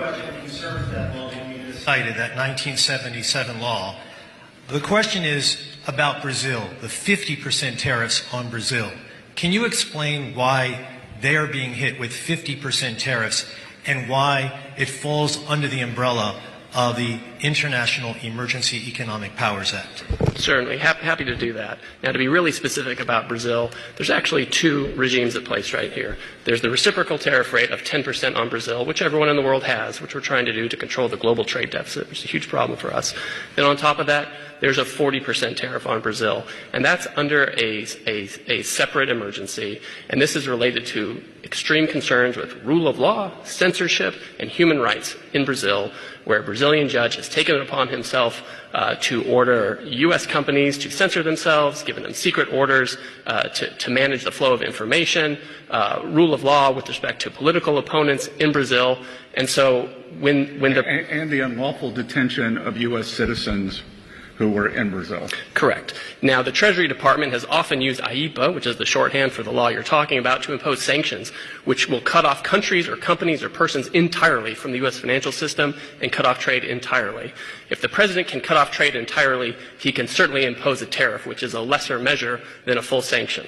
question concerns that law that you just cited, that 1977 law. The question is about Brazil, the 50% tariffs on Brazil. Can you explain why they are being hit with 50% tariffs and why it falls under the umbrella of the International Emergency Economic Powers Act? Certainly. Happy to do that. Now, to be really specific about Brazil, there's actually two regimes at place right here. There's the reciprocal tariff rate of 10% on Brazil, which everyone in the world has, which we're trying to do to control the global trade deficit, which is a huge problem for us. Then on top of that, there's a 40% tariff on Brazil, and that's under a separate emergency, and this is related to extreme concerns with rule of law, censorship, and human rights in Brazil, where a Brazilian judge has taken it upon himself to order U.S. companies to censor themselves, given them secret orders to manage the flow of information, rule of law with respect to political opponents in Brazil, and so when the unlawful detention of U.S. citizens who were in Brazil. Correct. Now, the Treasury Department has often used AIPA, which is the shorthand for the law you're talking about, to impose sanctions, which will cut off countries or companies or persons entirely from the U.S. financial system and cut off trade entirely. If the president can cut off trade entirely, he can certainly impose a tariff, which is a lesser measure than a full sanction.